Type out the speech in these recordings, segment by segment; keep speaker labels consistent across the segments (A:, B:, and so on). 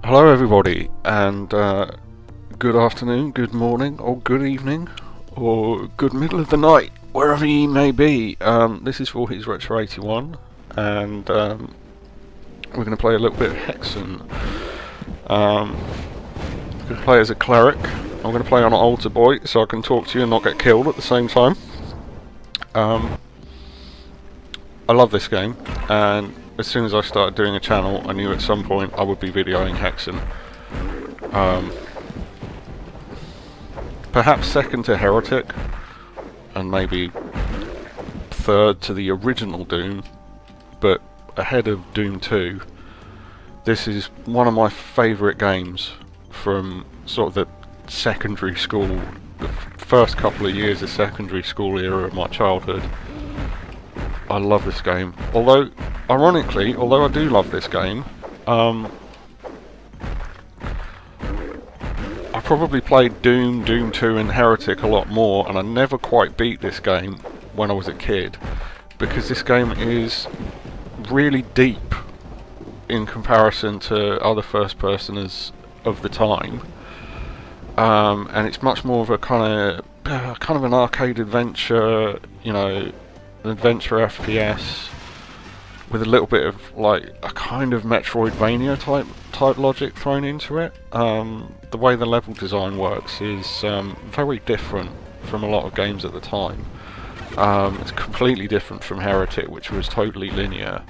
A: Hello everybody, and good afternoon, good morning, or good evening, or good middle of the night, wherever you may be. This is Voorhees Retro 81, and we're going to play a little bit of Hexen. I'm going to play as a cleric. I'm going to play on an altar boy, so I can talk to you and not get killed at the same time. I love this game, and as soon as I started doing a channel, I knew at some point I would be videoing Hexen. Perhaps second to Heretic, and maybe third to the original Doom, but ahead of Doom 2. This is one of my favourite games from sort of the secondary school, the first couple of years of secondary school era of my childhood. I love this game. Although, ironically, I do love this game, I probably played Doom, Doom 2 and Heretic a lot more, and I never quite beat this game when I was a kid, because this game is really deep in comparison to other first-personers of the time, and it's much more of a kind of an arcade adventure, you know, an adventure FPS with a little bit of like a kind of Metroidvania type logic thrown into it. The way the level design works is very different from a lot of games at the time. It's completely different from Heretic, which was totally linear.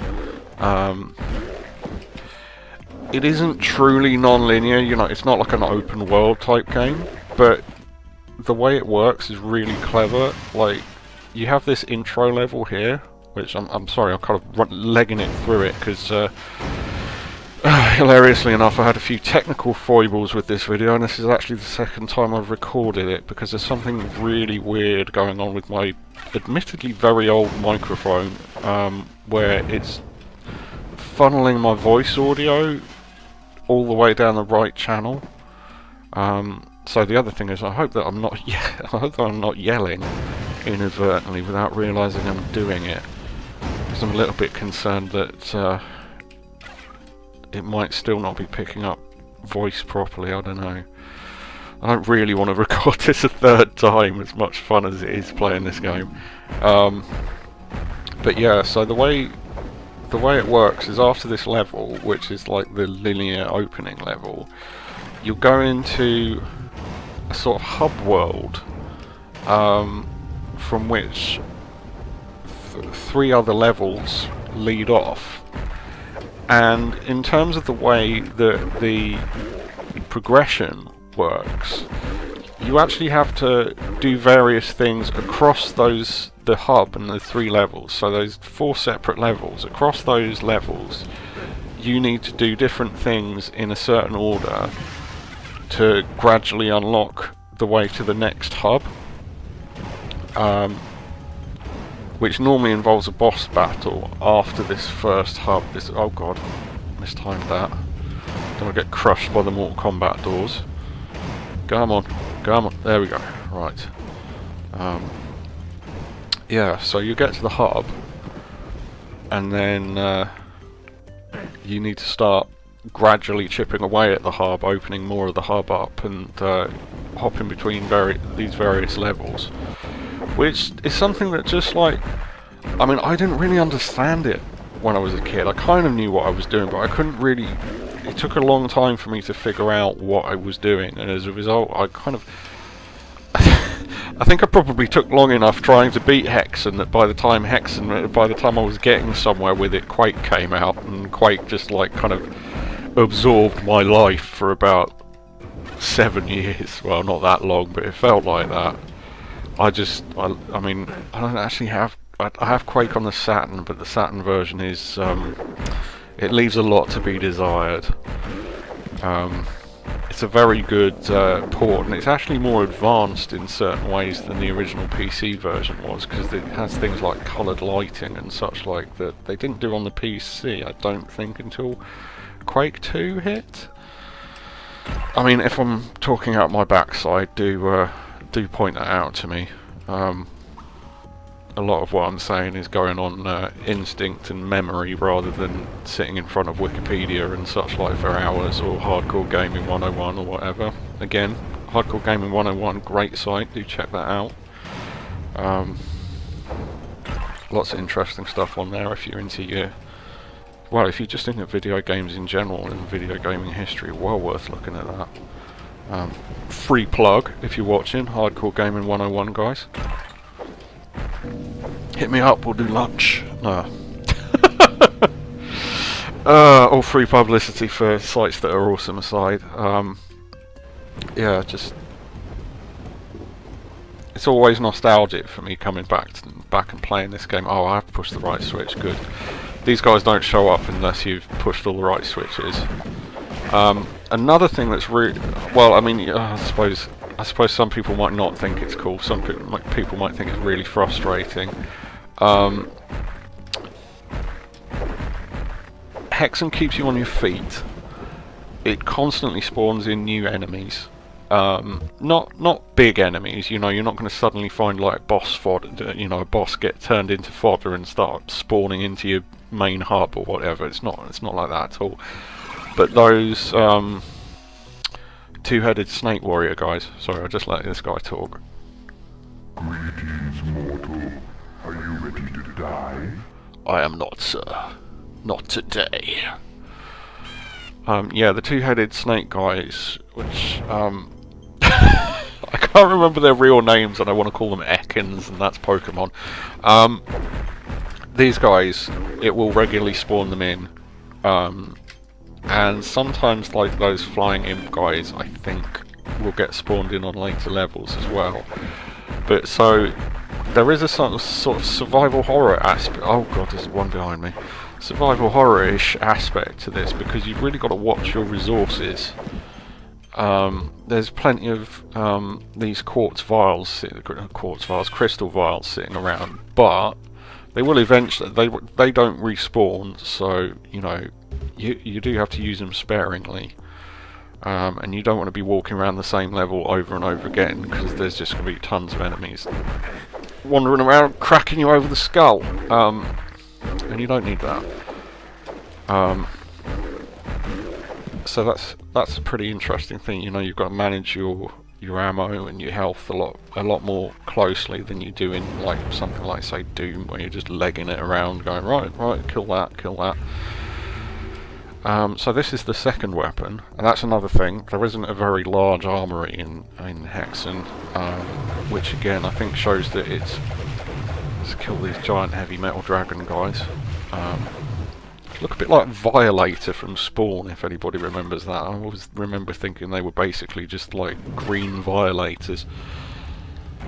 A: It isn't truly non-linear, you know, it's not like an open world type game, but the way it works is really clever. Like, you have this intro level here, which I'm sorry, I'm kind of legging it through it because hilariously enough I had a few technical foibles with this video, and this is actually the second time I've recorded it because there's something really weird going on with my admittedly very old microphone, where it's funneling my voice audio all the way down the right channel. So the other thing is, I hope that I'm not yelling inadvertently without realising I'm doing it, because I'm a little bit concerned that it might still not be picking up voice properly. I don't know. I don't really want to record this a third time, as much fun as it is playing this game. But yeah, so the way it works is, after this level, which is like the linear opening level, you'll go into a sort of hub world, from which three other levels lead off. And in terms of the way that the progression works, you actually have to do various things across the hub and the three levels. So those four separate levels, across those levels you need to do different things in a certain order to gradually unlock the way to the next hub, which normally involves a boss battle after this first hub. Oh god, mistimed that. Don't want to get crushed by the Mortal Kombat doors. Come on, there we go. Right. Yeah, so you get to the hub, and then you need to start gradually chipping away at the hub, opening more of the hub up, and hopping between these various levels, which is something that just like, I mean, I didn't really understand it when I was a kid. I kind of knew what I was doing, but I couldn't really, it took a long time for me to figure out what I was doing, and as a result I kind of I think I probably took long enough trying to beat Hexen that by the time I was getting somewhere with it, Quake came out, and Quake just like kind of absorbed my life for about 7 years. Well, not that long, but it felt like that. I mean, I don't actually have, I have Quake on the Saturn, but the Saturn version is, it leaves a lot to be desired. It's a very good port, and it's actually more advanced in certain ways than the original PC version was, because it has things like coloured lighting and such like that they didn't do on the PC, I don't think, until Quake 2 hit. I mean, if I'm talking out my backside, do point that out to me. a lot of what I'm saying is going on instinct and memory rather than sitting in front of Wikipedia and such like for hours, or Hardcore Gaming 101 or whatever. Again, Hardcore Gaming 101, great site, do check that out. Lots of interesting stuff on there if you're into your... Well, if you're just into video games in general and video gaming history, well worth looking at that. Free plug if you're watching, Hardcore Gaming 101 guys. Hit me up, we'll do lunch. No. All free publicity for sites that are awesome aside. Yeah, just... It's always nostalgic for me coming back and playing this game. Oh, I've pushed the right switch, good. These guys don't show up unless you've pushed all the right switches. Another thing that's really... Well, I mean, I suppose some people might not think it's cool. Some people might think it's really frustrating. Hexen keeps you on your feet. It constantly spawns in new enemies. Not big enemies, you know, you're not going to suddenly find like boss fodder, you know, a boss get turned into fodder and start spawning into your main hub or whatever. It's not like that at all. But those two-headed snake warrior guys, sorry, I just let this guy talk.
B: Greetings, mortal. Are you ready to die?
A: I am not, sir. Not today. Yeah, the two-headed snake guys, which I can't remember their real names, and I want to call them Ekans, and that's Pokemon. These guys, it will regularly spawn them in, and sometimes like those flying imp guys, I think, will get spawned in on later levels as well. But so there is a sort of survival horror aspect. Oh god, there's one behind me. Survival horror-ish aspect to this, because you've really got to watch your resources. There's plenty of these crystal vials sitting around, but they will eventually, they don't respawn, so you know you do have to use them sparingly, and you don't want to be walking around the same level over and over again, because there's just going to be tons of enemies wandering around cracking you over the skull, and you don't need that. So that's a pretty interesting thing. You know, you've got to manage your ammo and your health a lot more closely than you do in like something like, say, Doom, where you're just legging it around, going right, kill that. So this is the second weapon, and that's another thing. There isn't a very large armory in Hexen, which again I think shows that it's... Let's kill these giant heavy metal dragon guys. Look a bit like Violator from Spawn, if anybody remembers that. I always remember thinking they were basically just like green violators.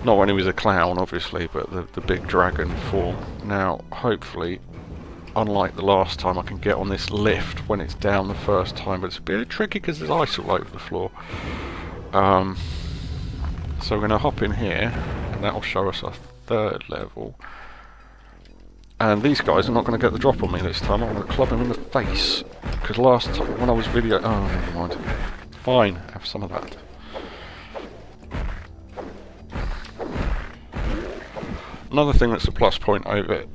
A: Not when he was a clown, obviously, but the big dragon form. Now, hopefully, unlike the last time, I can get on this lift when it's down the first time, but it's a bit tricky because there's ice all over the floor. So we're going to hop in here, and that'll show us our third level. And these guys are not going to get the drop on me this time. I'm going to club them in the face. Because last time, when I was video... Oh, never mind. Fine, have some of that. Another thing that's a plus point over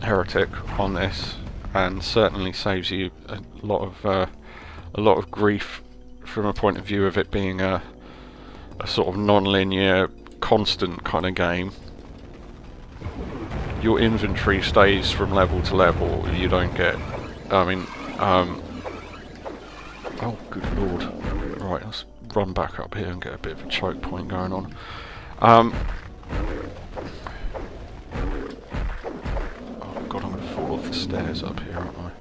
A: Heretic on this, and certainly saves you a lot of grief from a point of view of it being a sort of non-linear, constant kind of game. Your inventory stays from level to level. You don't get... I mean... oh, good lord. Right, let's run back up here and get a bit of a choke point going on. Oh god, I'm going to fall off the stairs up here, aren't I?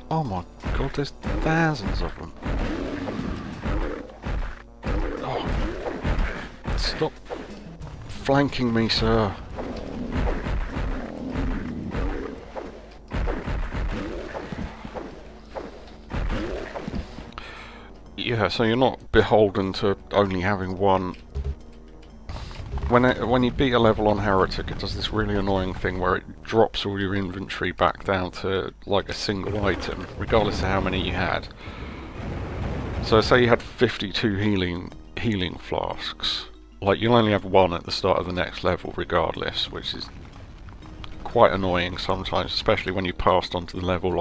A: Oh my god, there's thousands of them. Oh, stop flanking me, sir. Yeah, so you're not beholden to only having one when you beat a level on Heretic, it does this really annoying thing where it drops all your inventory back down to like a single item, regardless of how many you had. So say you had 52 healing flasks, like you'll only have one at the start of the next level regardless, which is quite annoying sometimes, especially when you passed onto the level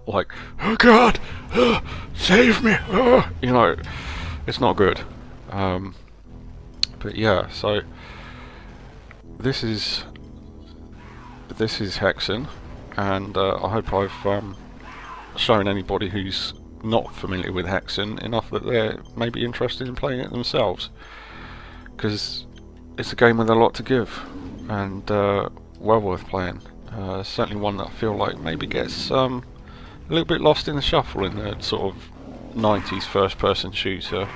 A: like oh god, save me, you know, it's not good. But yeah, so this is Hexen, and I hope I've shown anybody who's not familiar with Hexen enough that they're maybe interested in playing it themselves, because it's a game with a lot to give, and well worth playing. Certainly one that I feel like maybe gets a little bit lost in the shuffle in the sort of 90s first-person shooter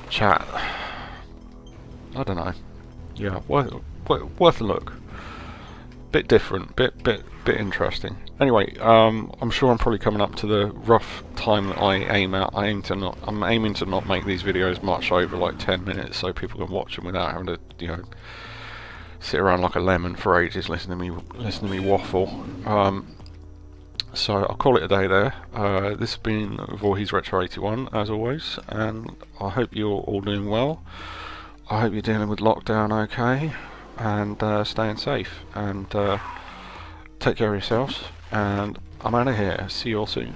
A: chat. I don't know. Yeah, worth a look. Bit different, bit interesting. Anyway, I'm sure I'm probably coming up to the rough time that I aim at. I'm aiming to not make these videos much over like 10 minutes, so people can watch them without having to, you know, sit around like a lemon for ages listening to me waffle. So I'll call it a day there. This has been Voorhees Retro 81 as always, and I hope you're all doing well. I hope you're dealing with lockdown okay, and staying safe, and take care of yourselves, and I'm out of here. See you all soon.